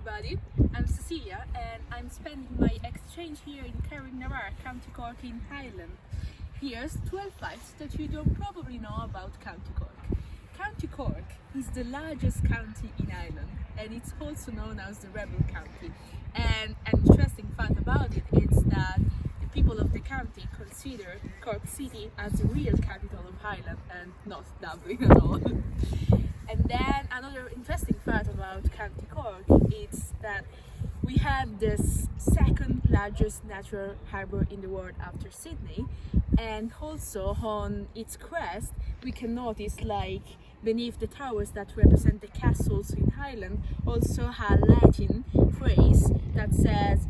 everybody, I'm Cecilia and I'm spending my exchange here in Carrignavar, County Cork in Ireland. Here's 12 facts that you don't probably know about County Cork. County Cork is the largest county in Ireland and it's also known as the Rebel County. And an interesting fact about it is that the people of the county consider Cork City as the real capital of Ireland and not Dublin at all. And then another interesting fact about County Cork is that we have the second largest natural harbour in the world after Sydney, and also on its crest we can notice, like beneath the towers that represent the castles in Ireland, also a Latin phrase that says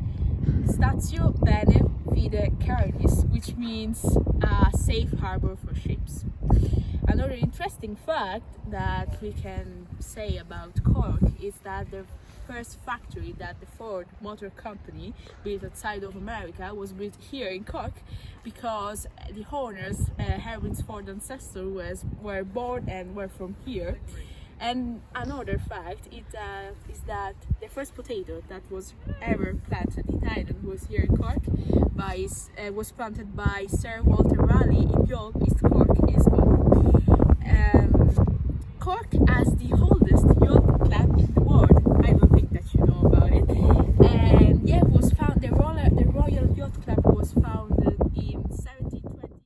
Statio Bene Fide Cardis, which means a safe harbour for ships. Another interesting fact that we can say about Cork is that the first factory that the Ford Motor Company built outside of America was built here in Cork, because the owners, Harry's Ford ancestors, were born and were from here. And another fact is that the first potato that was ever planted in Ireland was here in Cork, was planted by Sir Walter Raleigh in Youghal, East Cork, Cork has the oldest yacht club in the world. I don't think that you know about it. And yeah, the Royal Yacht Club was founded in 1720.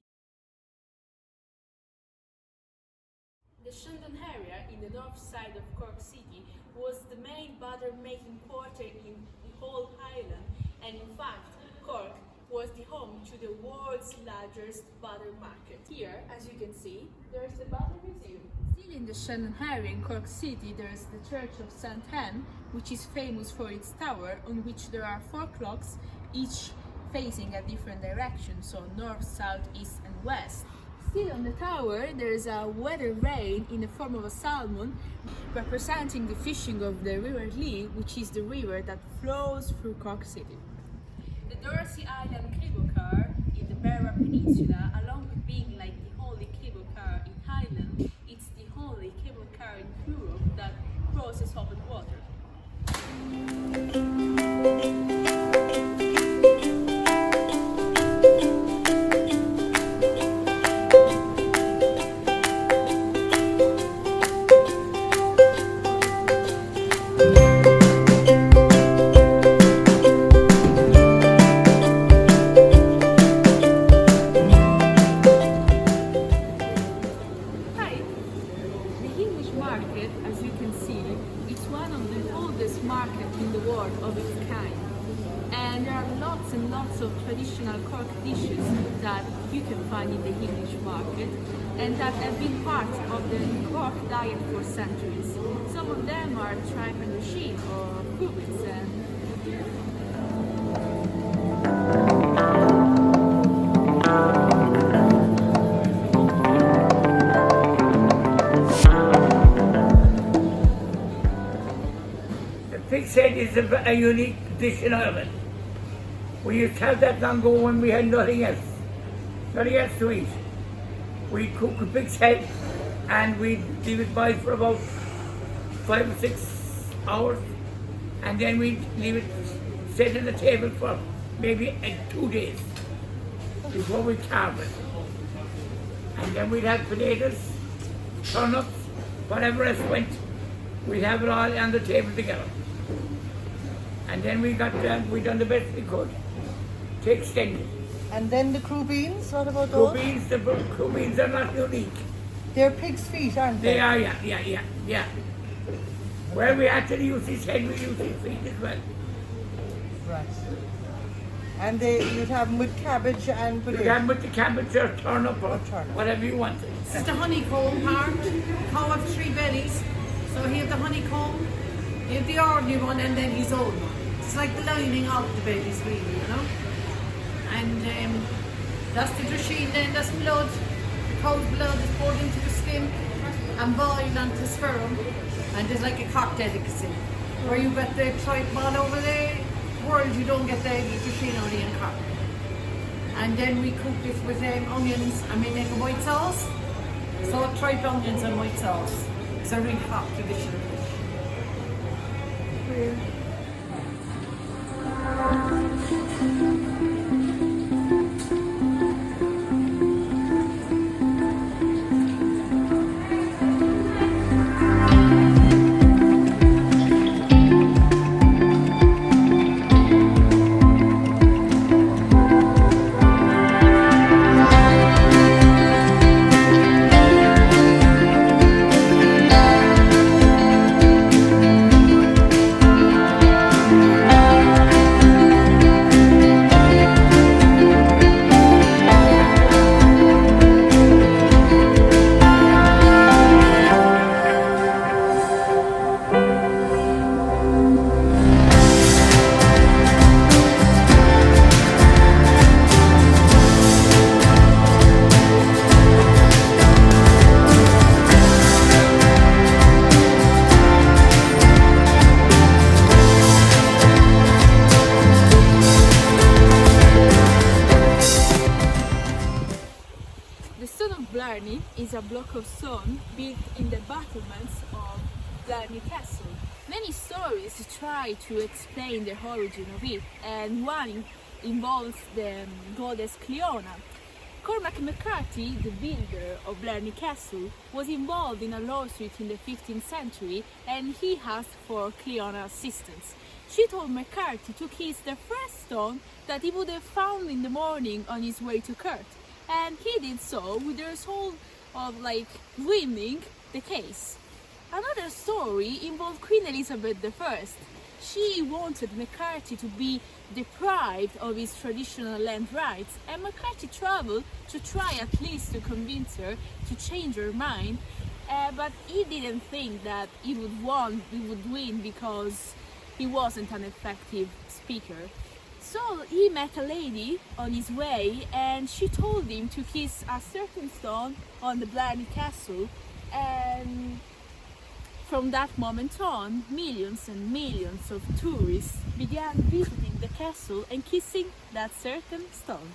The Shandon area in the north side of Cork City was the main butter-making quarter in the whole island, and in fact, Cork was the home to the world's largest butter market. Here, as you can see, there's the butter museum. Still in the Shandon area in Cork City, there's the Church of St. Anne, which is famous for its tower, on which there are 4 clocks, each facing a different direction, so north, south, east and west. Still on the tower, there is a weather vane in the form of a salmon, representing the fishing of the River Lee, which is the river that flows through Cork City. The Dorsey Island cable car in the Beara Peninsula, along with being like the only cable car in Ireland, it's the only cable car in Europe that crosses open water. Market, as you can see, it's one of the oldest markets in the world of its kind, and there are lots and lots of traditional Cork dishes that you can find in the English market and that have been part of the Cork diet for centuries. Some of them are tripe and machine or cubits, and Pig's head is a unique dish in Ireland. We used to have that long ago when we had nothing else to eat. We'd cook a pig's head and we'd leave it boil for about 5 or 6 hours, and then we'd leave it set on the table for maybe 2 days before we carve it. And then we'd have potatoes, turnips, whatever else went, we'd have it all on the table together. And then we done the best we could to extend it. And then the crew beans, what about those? The crew beans are not unique. They're pig's feet, aren't they? They are, yeah. Where we actually use his head, we use his feet as well. Right. And you'd have them with cabbage and You have them with the cabbage or turnip or turnip, whatever you want. This is the honeycomb part. Cow have 3 bellies. So he have the honeycomb, he have the ordinary one, and then his own one. It's like the lining of the bellies, really, you know. And that's the drisheen then, that's blood. The cow's blood is poured into the skin and boiled onto sperm. And there's like a cock delicacy. Where you get the tripe all over the world, you don't get the drisheen only in Cork. And then we cook this with onions, and we make a white sauce. So tripe onions and white sauce. It's a really hot traditional dish. story is a block of stone built in the battlements of Blarney Castle. Many stories try to explain the origin of it, and one involves the goddess Cleona. Cormac McCarthy, the builder of Blarney Castle, was involved in a lawsuit in the 15th century, and he asked for Cleona's assistance. She told McCarthy to kiss the first stone that he would have found in the morning on his way to Cork, and he did so with the result of winning the case. Another story involved Queen Elizabeth I. She wanted McCarthy to be deprived of his traditional land rights, and McCarthy traveled to try at least to convince her to change her mind, but he didn't think that he would win because he wasn't an effective speaker. So he met a lady on his way, and she told him to kiss a certain stone on the Blarney Castle, and from that moment on, millions and millions of tourists began visiting the castle and kissing that certain stone.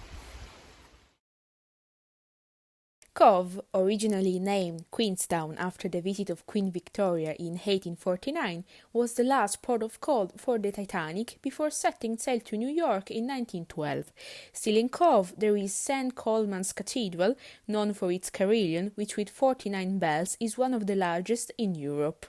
Cobh, originally named Queenstown after the visit of Queen Victoria in 1849, was the last port of call for the Titanic before setting sail to New York in 1912. Still in Cobh there is St. Colman's Cathedral, known for its carillon, which with 49 bells is one of the largest in Europe.